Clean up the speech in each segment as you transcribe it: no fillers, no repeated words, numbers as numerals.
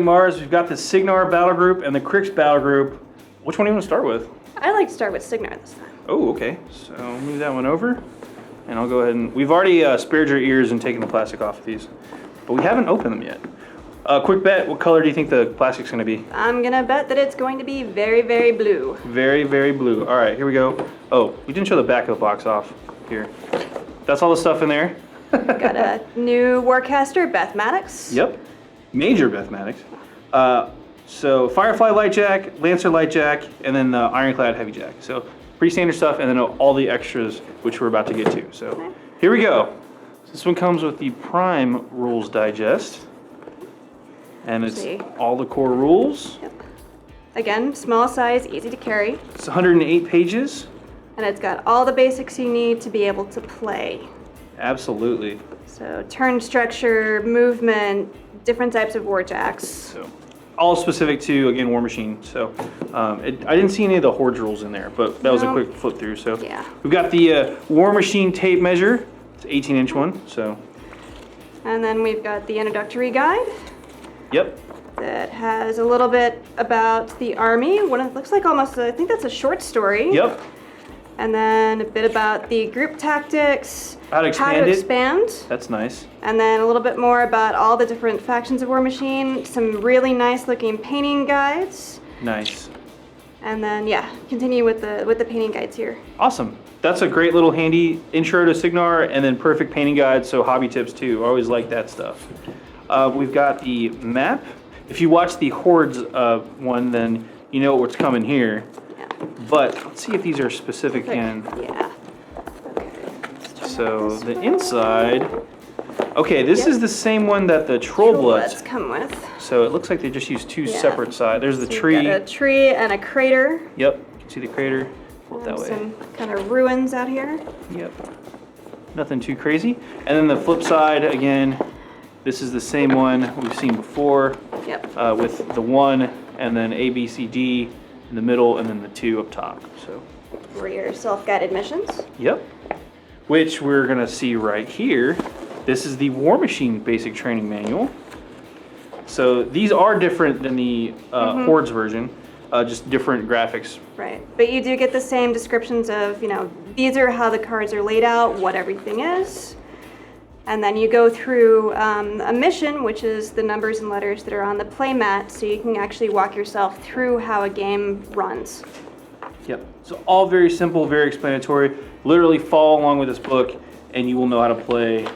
Mars. We've got the Cygnar battle group and the Cryx battle group. Which one do you want to start with? I like to start with Cygnar this time. Oh, okay. So I'll move that one over. And I'll go ahead and... We've already spared your ears and taken the plastic off of these. But we haven't opened them yet. Quick bet, what color do you think the plastic's going to be? I'm going to bet that it's going to be very, very blue. Very, very blue. All right, here we go. Oh, we didn't show the back of the box off. Here. That's all the stuff in there. Got a new Warcaster, Battlegroups. Yep. Major Battlegroups. So Firefly Light Jack, Lancer Light Jack, and then the Ironclad Heavy Jack. So pretty standard stuff, and then all the extras, which we're about to get to. So okay. Here we go. This one comes with the Prime Rules Digest. And it's all the core rules. Yep. Again, small size, easy to carry. It's 108 pages. And it's got all the basics you need to be able to play. Absolutely. So turn structure, movement, different types of warjacks. So all specific to, again, War Machine. So I didn't see any of the Hordes rules in there, but that was a quick flip through. So yeah. We've got the War Machine tape measure. It's an 18-inch one. So. And then we've got the introductory guide. Yep. That has a little bit about the army. What it looks like almost, I think that's a short story. Yep. And then a bit about the group tactics. How to expand. That's nice. And then a little bit more about all the different factions of War Machine. Some really nice looking painting guides. Nice. And then yeah, continue with the painting guides here. Awesome. That's a great little handy intro to Cygnar, and then perfect painting guides, so hobby tips too. I always like that stuff. We've got the map. If you watch the Hordes one, then you know what's coming here. Yeah. But let's see if these are specific in. Yeah. Okay. So the inside. Okay, this is the same one that the Trollbloods come with. So it looks like they just used two separate sides. There's the tree. Got a tree and a crater. Yep. You can see the crater. Hold that way. Some kind of ruins out here. Yep. Nothing too crazy. And then the flip side again. This is the same one we've seen before. Yep. With the 1 and then A, B, C, D in the middle and then the 2 up top. So. For your self-guided missions. Yep. Which we're gonna see right here. This is the War Machine Basic Training Manual. So these are different than the Hordes version, just different graphics. Right, but you do get the same descriptions of, you know, these are how the cards are laid out, what everything is. And then you go through a mission, which is the numbers and letters that are on the play mat, so you can actually walk yourself through how a game runs. Yep, so all very simple, very explanatory. Literally follow along with this book, and you will know how to play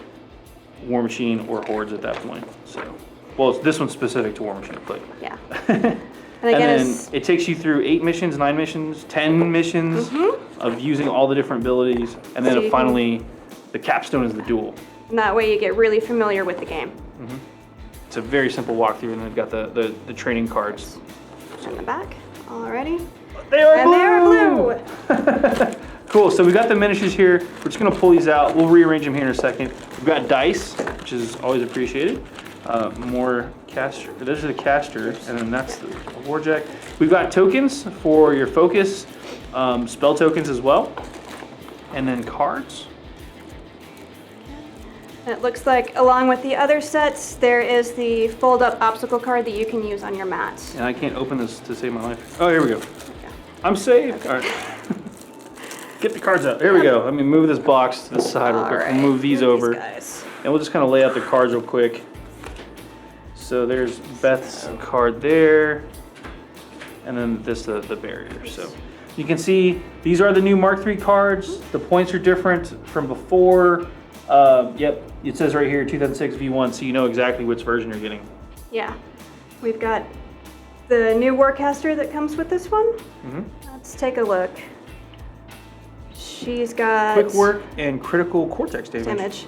War Machine or Hordes at that point. So, well, this one's specific to War Machine, but yeah. And then it takes you through 8 missions, 9 missions, 10 missions of using all the different abilities, and then finally, the capstone is the duel. And that way you get really familiar with the game. It's a very simple walkthrough, and they've got the training cards. In the back, alrighty. They are blue! They are blue! Cool, so we got the miniatures here. We're just gonna pull these out. We'll rearrange them here in a second. We've got dice, which is always appreciated. More caster, those are the casters, and then that's the warjack. We've got tokens for your focus, spell tokens as well, and then cards. It looks like, along with the other sets, there is the fold-up obstacle card that you can use on your mat. And I can't open this to save my life. Oh, here we go. Yeah. I'm saved. All right. Get the cards out. There we go. Let me move this box to the side real quick. We'll move these over. And we'll just kind of lay out the cards real quick. So there's Beth's card there. And then this, the barrier. So you can see these are the new Mark III cards. The points are different from before. Yep, it says right here 2006 V1, so you know exactly which version you're getting. Yeah. We've got the new Warcaster that comes with this one. Let's take a look. She's got quick work and critical cortex damage.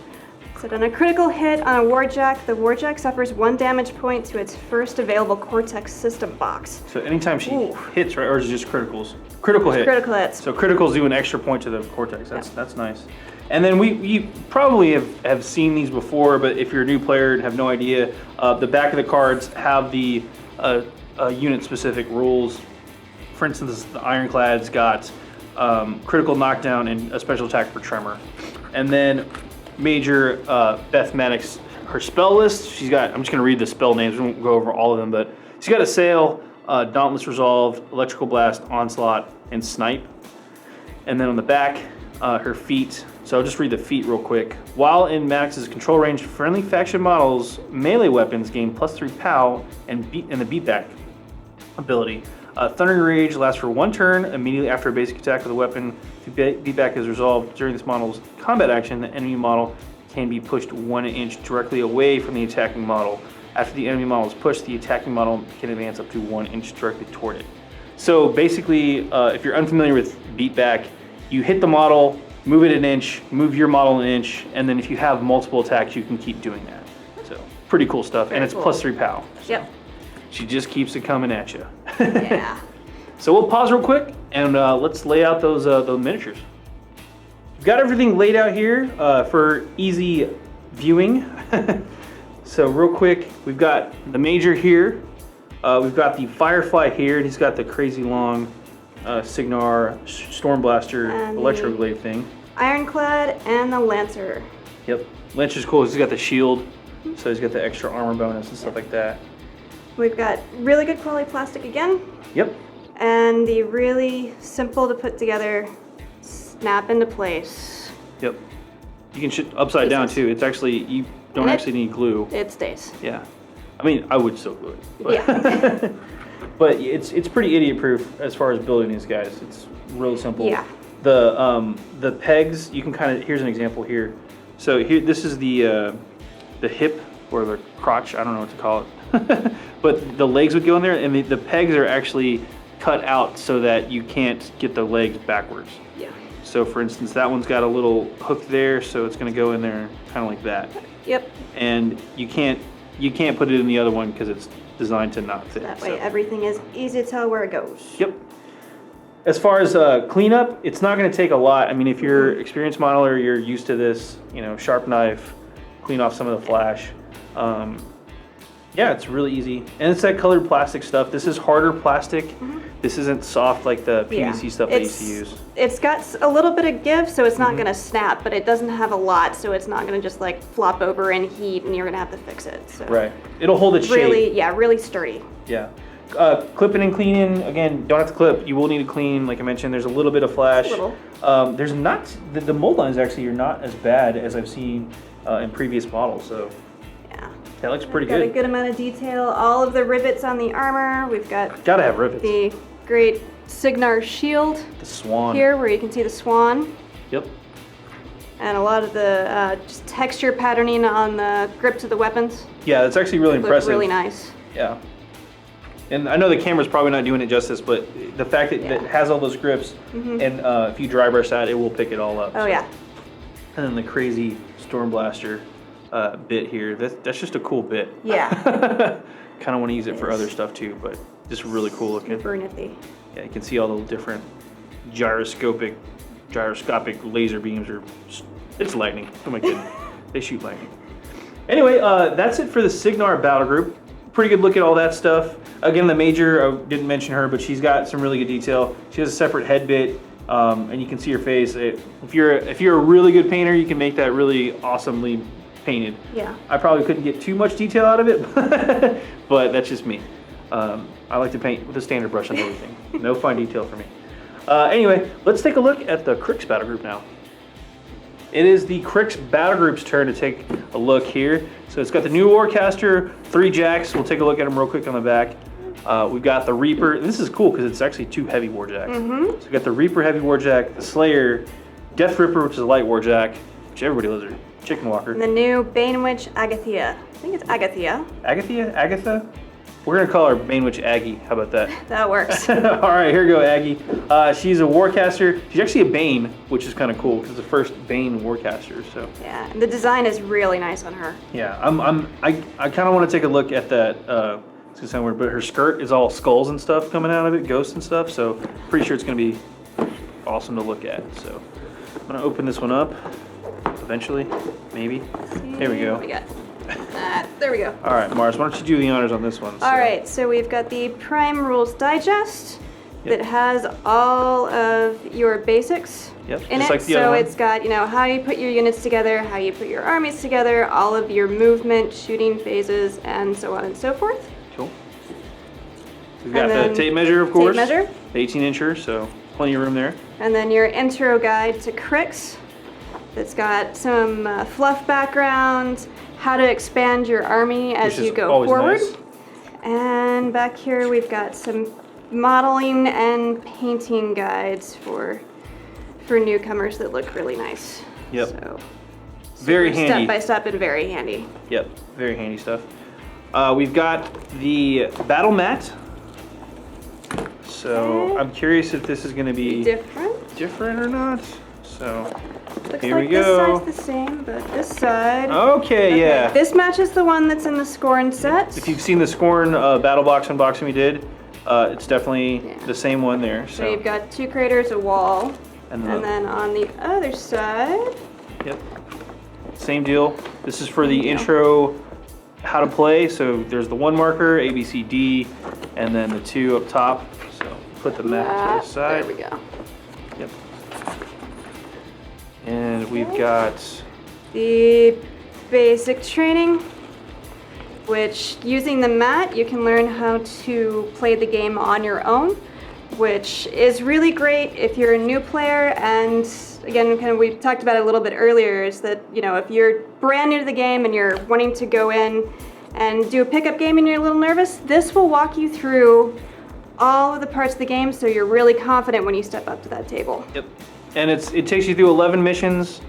So on a critical hit on a warjack, the warjack suffers 1 damage point to its first available cortex system box. So anytime she hits, right, or is it just criticals? Critical hit. Critical hits. So criticals do an extra point to the cortex. That's nice. And then you probably have seen these before, but if you're a new player and have no idea, the back of the cards have the unit-specific rules. For instance, the Ironclad's got critical knockdown and a special attack for tremor. And then major Beth Maddox her spell list. She's got, I'm just going to read the spell names. We won't go over all of them, but she's got Assail, Dauntless Resolve, Electrical Blast, Onslaught, and Snipe. And then on the back, her feat. So I'll just read the feat real quick. While in Maddox's control range, friendly faction models' melee weapons gain +3 POW and the beatback ability. Thundering Rage lasts for 1 turn immediately after a basic attack with a weapon. If beatback is resolved during this model's combat action, the enemy model can be pushed 1 inch directly away from the attacking model. After the enemy model is pushed, the attacking model can advance up to 1 inch directly toward it. So basically, if you're unfamiliar with beatback, you hit the model, move it an inch, move your model an inch, and then if you have multiple attacks, you can keep doing that. So pretty cool stuff, and it's +3 POW. So. Yep. She just keeps it coming at you. Yeah. So we'll pause real quick and let's lay out those miniatures. We've got everything laid out here for easy viewing. So real quick, we've got the Major here. We've got the Firefly here, and he's got the crazy long Cygnar Stormblaster Electroglaive thing. Ironclad and the Lancer. Yep. Lancer's cool. He's got the shield, so he's got the extra armor bonus and stuff like that. We've got really good quality plastic again. Yep. And the really simple to put together, snap into place. Yep. You can shit upside down too. It's actually, you don't actually need glue. It stays. Yeah. I mean, I would still glue it. But Yeah. but it's pretty idiot proof as far as building these guys. It's real simple. Yeah. The pegs, you can kind of, here's an example here. So here, this is the hip or the crotch, I don't know what to call it. But the legs would go in there, and the pegs are actually cut out so that you can't get the legs backwards. Yeah. So for instance, that one's got a little hook there, so it's gonna go in there kind of like that. Yep. And you can't put it in the other one because it's designed to not fit. That way everything is easy to tell where it goes. Yep. As far as cleanup, it's not going to take a lot. I mean, if you're experienced modeler, you're used to this, sharp knife, clean off some of the flash. Yeah, it's really easy. And it's that colored plastic stuff. This is harder plastic. This isn't soft like the PVC stuff I used to use. It's got a little bit of give, so it's not going to snap, but it doesn't have a lot, so it's not going to just like flop over in heat and you're going to have to fix it. So Right. It'll hold its shape. Really sturdy. Yeah. Clipping and cleaning, again, don't have to clip. You will need to clean, like I mentioned. There's a little bit of flash. There's not, the mold lines actually are not as bad as I've seen in previous models, so. Yeah. That looks pretty got good. a good amount of detail. All of the rivets on the armor. We've got Gotta have rivets. the great Cygnar shield. The swan. Here, where you can see the swan. Yep. And a lot of the just texture patterning on the grips of the weapons. Yeah, it's actually really impressive. Really nice. Yeah. And I know the camera's probably not doing it justice, but the fact that it has all those grips, and if you dry brush that, it will pick it all up. Oh, so. yeah. And then the crazy Stormblaster bit here. That's just a cool bit. Yeah. Kind of want to use it for other stuff too, but just really cool looking. Super nifty. Yeah, you can see all the different gyroscopic laser beams. It's lightning. Who am I kidding? They shoot lightning. Anyway, that's it for the Cygnar battle group. Pretty good look at all that stuff. Again, the Major, I didn't mention her, but she's got some really good detail. She has a separate head bit, and you can see her face. If you're a really good painter, you can make that really awesomely painted. Yeah. I probably couldn't get too much detail out of it, but that's just me. I like to paint with a standard brush on everything. No fine detail for me. Anyway, let's take a look at the Cryx battle group now. It is the Cryx battle group's turn to take a look here. So it's got the new Warcaster, 3 jacks. We'll take a look at them real quick on the back. We've got the Reaper. This is cool because it's actually 2 heavy warjacks. So we've got the Reaper heavy warjack, the Slayer, Death Ripper, which is a light warjack, which everybody loves her, Chicken Walker. And the new Bane Witch Agathia. I think it's Agathia. Agatha? We're gonna call her Bane Witch Aggie. How about that? That works. All right, here we go, Aggie. She's a Warcaster. She's actually a Bane, which is kind of cool because it's the first Bane Warcaster. So yeah, and the design is really nice on her. yeah, I kind of want to take a look at that. It's gonna sound weird, but her skirt is all skulls and stuff coming out of it, ghosts and stuff. So pretty sure it's gonna be awesome to look at. So I'm gonna open this one up eventually, maybe. Here we go. What we got? There we go. All right, Mars, why don't you do the honors on this one? All right, so we've got the Prime Rules Digest. Yep. that has all of your basics Yep, in just it. like the other one. It's got, how you put your units together, how you put your armies together, all of your movement, shooting phases, and so on and so forth. Cool. We've got And the then tape measure, of course. Tape measure. The 18-incher, so plenty of room there. And then your intro guide to Cryx. That's got some fluff background, how to expand your army as Which you is go always forward. nice. And back here we've got some modeling and painting guides for newcomers that look really nice. Yep. So, Very handy. Step by step and very handy. Yep, very handy stuff. We've got the battle mat. So Okay. I'm curious if this is going to be Different. or not. So Looks here like we go. this side's the same, but this side. Okay, yeah. This matches the one that's in the Scorn set. If you've seen the Scorn battle box unboxing we did, it's definitely the same one there. So you've got 2 craters, a wall, And and then on the other side, Yep. Same deal. This is for the intro how to play. So there's the 1 marker, A, B, C, D, and then the 2 up top. So put the map to the side. there we go. Yep. And we've got The basic training, which using the mat, you can learn how to play the game on your own, which is really great if you're a new player. And again, kind of we talked about it a little bit earlier, is that, if you're brand new to the game and you're wanting to go in and do a pickup game and you're a little nervous, this will walk you through all of the parts of the game so you're really confident when you step up to that table. Yep. And it takes you through 11 missions.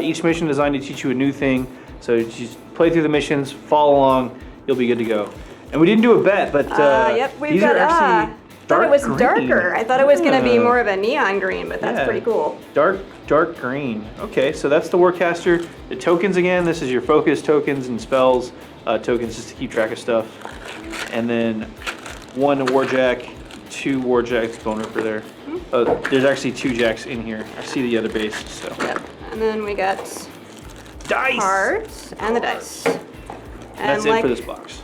Each mission designed to teach you a new thing. So you just play through the missions, follow along, you'll be good to go. And we didn't do a bet, but Yep, we've these got, are actually I thought it was green. darker. I thought it was going to be Yeah. more of a neon green, but that's Yeah. pretty cool. Dark green. Okay, so that's the Warcaster. The tokens again, this is your focus tokens and spells tokens just to keep track of stuff. And then 1 Warjack, 2 Warjacks, bone ripper there. There's actually 2 jacks in here. I see the other base, so. Yep. And then we got Dice! cards and the dice. And That's it like for this box.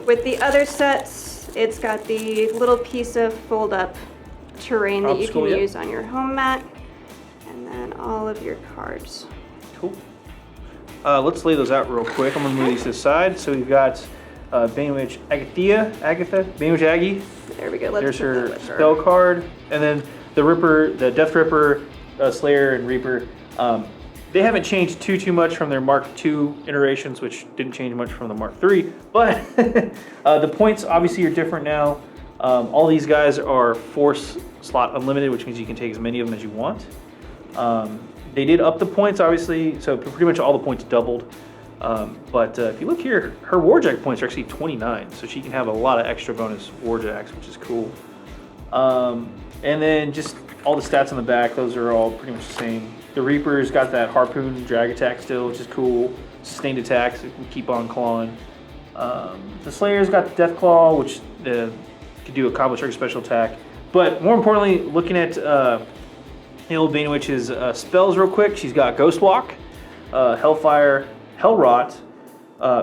with the other sets, it's got the little piece of fold-up terrain that you can Obstacle, yep. use on your home mat. And then all of your cards. Cool. Let's lay those out real quick. I'm gonna move these to the side. So we've got Bainwitch Agatha, Bainwitch Aggie. There we go. Let's There's put her that with her. spell card, and then the Ripper, the Death Ripper, Slayer, and Reaper. They haven't changed too much from their Mark II iterations, which didn't change much from the Mark III. But the points obviously are different now. All these guys are force slot unlimited, which means you can take as many of them as you want. They did up the points, obviously, so pretty much all the points doubled. But if you look here, her Warjack points are actually 29, so she can have a lot of extra bonus Warjacks, which is cool. And then just all the stats on the back, those are all pretty much the same. The Reaper's got that Harpoon drag attack still, which is cool. Sustained attacks, it can keep on clawing. The Slayer's got the Death Claw, which could do a combo trigger special attack. But more importantly, looking at Hail Bainwitch's spells real quick, she's got Ghost Walk, Hellfire, Hellrot,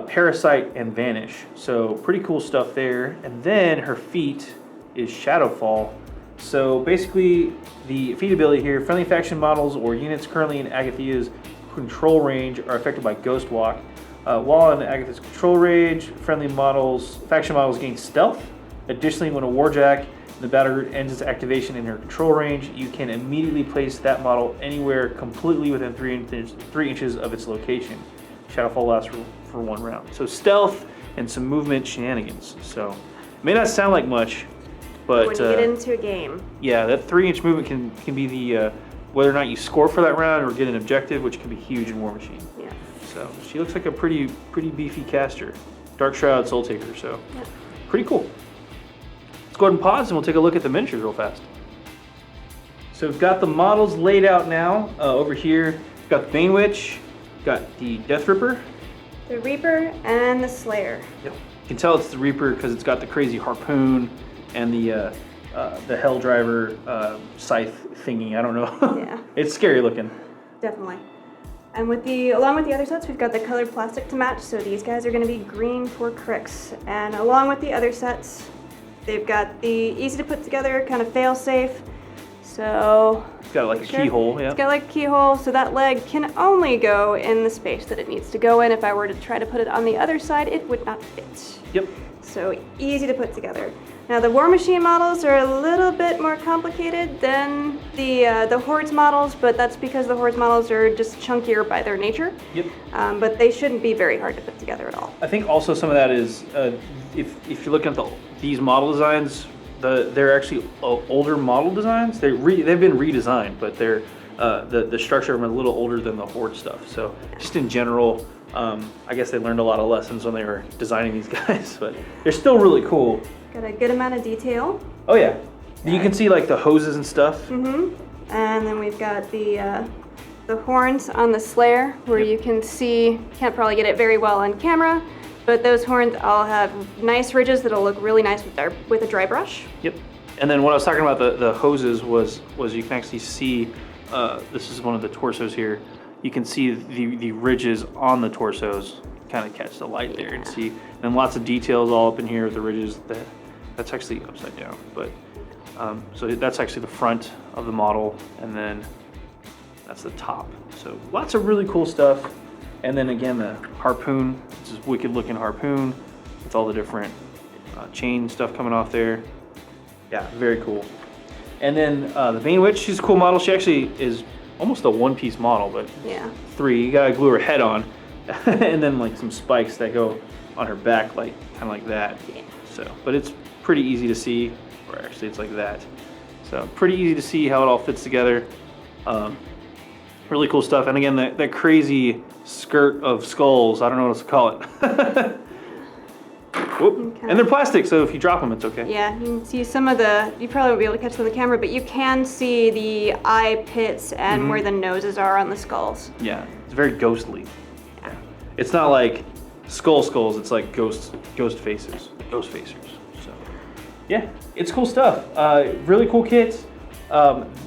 Parasite, and Vanish. So pretty cool stuff there. And then her feat is Shadowfall. So basically, the feat ability here, friendly faction models or units currently in Agatha's control range are affected by Ghost Walk. While in Agatha's control range, faction models gain stealth. Additionally, when a Warjack in the battle group ends its activation in her control range, you can immediately place that model anywhere completely within 3 inches of its location. Shadowfall lasts for 1 round. So stealth and some movement shenanigans. So it may not sound like much, but when you get into a game. yeah, that 3-inch movement can be the whether or not you score for that round or get an objective, which can be huge in War Machine. Yeah. So she looks like a pretty beefy caster. Dark Shroud, Soul Taker, so pretty cool. Let's go ahead and pause and we'll take a look at the miniatures real fast. So we've got the models laid out now. Over here, we've got the Bainwitch, got the Death Ripper. The Reaper and the Slayer. Yep. You can tell it's the Reaper because it's got the crazy harpoon and the Hell Driver scythe thingy. I don't know. Yeah. It's scary looking. Definitely. And along with the other sets, we've got the colored plastic to match. So these guys are going to be green for Cryx. And along with the other sets, They've got the easy to put together, kind of fail safe. So It's got like a keyhole, yeah. It's got like a keyhole, so that leg can only go in the space that it needs to go in. If I were to try to put it on the other side, it would not fit. Yep. So easy to put together. Now the War Machine models are a little bit more complicated than the Hordes models, but that's because the Hordes models are just chunkier by their nature. Yep. But they shouldn't be very hard to put together at all. I think also some of that is if you're looking at these model designs, they're actually older model designs. They've been redesigned, but they're the structure of them are a little older than the Horde stuff. So just in general, I guess they learned a lot of lessons when they were designing these guys, but they're still really cool. Got a good amount of detail. Oh yeah, you can see like the hoses and stuff. And then we've got the horns on the Slayer, where you can see. Can't probably get it very well on camera, but those horns all have nice ridges that'll look really nice with a dry brush. Yep. And then what I was talking about the hoses was you can actually see. This is one of the torsos here. You can see the ridges on the torsos. Kind of catch the light there and see. And lots of details all up in here with the ridges. That's actually upside down, but so that's actually the front of the model, and then that's the top. So lots of really cool stuff. And then again, the harpoon, this is wicked looking harpoon with all the different chain stuff coming off there. Yeah, very cool. And then the Bane Witch, she's a cool model. She actually is almost a one-piece model, but yeah, 3. You gotta glue her head on, and then like some spikes that go on her back, like kind of like that. Yeah. So, but it's pretty easy to see, or actually it's like that. So pretty easy to see how it all fits together. Really cool stuff. And again, that crazy skirt of skulls, I don't know what else to call it. Whoop. And they're plastic, so if you drop them, it's okay. Yeah, you can see some of you probably won't be able to catch them on the camera, but you can see the eye pits and where the noses are on the skulls. Yeah, it's very ghostly. Yeah. It's not like skulls, it's like ghost faces, ghost facers. So, yeah, it's cool stuff. Really cool kits.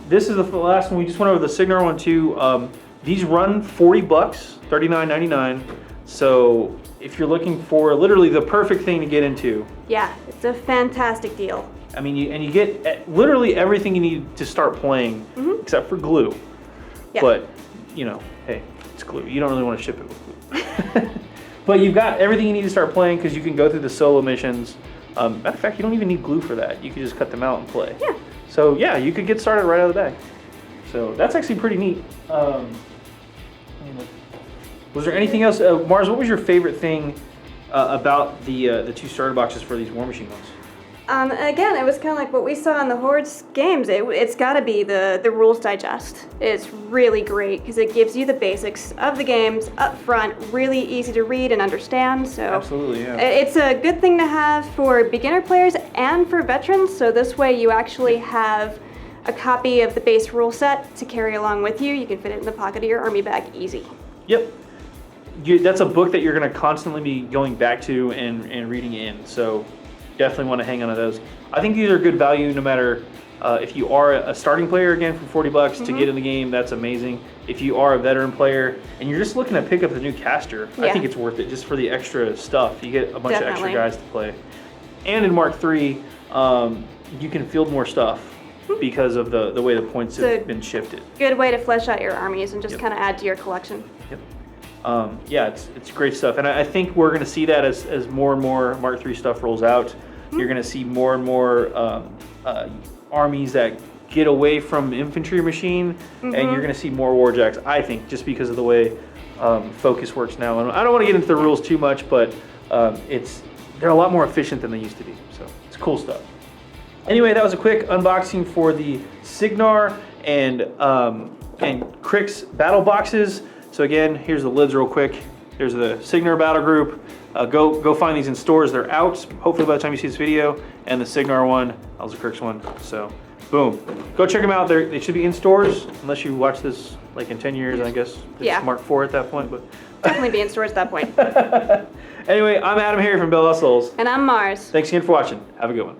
This is the last one. We just went over the Cygnar one too. These run $40, $39.99. So if you're looking for literally the perfect thing to get into. Yeah, it's a fantastic deal. I mean, you get literally everything you need to start playing, except for glue. Yeah. But, you know, hey, it's glue. You don't really want to ship it with glue. But you've got everything you need to start playing because you can go through the solo missions. Matter of fact, you don't even need glue for that. You can just cut them out and play. Yeah. So yeah, you could get started right out of the bag. So that's actually pretty neat. Was there anything else, Mars? What was your favorite thing about the 2 starter boxes for these War Machine ones? Again, it was kind of like what we saw in the Hordes games. It's got to be the Rules Digest. It's really great because it gives you the basics of the games up front, really easy to read and understand. So absolutely, yeah. It's a good thing to have for beginner players and for veterans. So this way you actually have a copy of the base rule set to carry along with you. You can fit it in the pocket of your army bag easy. Yep. That's a book that you're going to constantly be going back to and reading in. So definitely want to hang on to those. I think these are good value no matter if you are a starting player, again, for $40 to get in the game, that's amazing. If you are a veteran player and you're just looking to pick up the new caster, I think it's worth it just for the extra stuff. You get a bunch of extra guys to play. And in Mark III, you can field more stuff because of the way the points have been shifted. Good way to flesh out your armies and just kind of add to your collection. Yep. Yeah, it's great stuff, and I think we're going to see that as more and more Mark III stuff rolls out. You're going to see more and more armies that get away from infantry machine, and you're going to see more warjacks, I think, just because of the way focus works now. And I don't want to get into the rules too much, but they're a lot more efficient than they used to be, so it's cool stuff. Anyway, that was a quick unboxing for the Cygnar and Cryx battle boxes. So again, here's the lids real quick. There's the Cygnar battle group. Go find these in stores. They're out, hopefully by the time you see this video. And the Cygnar one, that was the Cryx one. So, boom. Go check them out. They should be in stores, unless you watch this like in 10 years, I guess. It's Mark IV at that point. But definitely be in stores at that point. Anyway, I'm AdamHarry from BoLS. And I'm Mars. Thanks again for watching. Have a good one.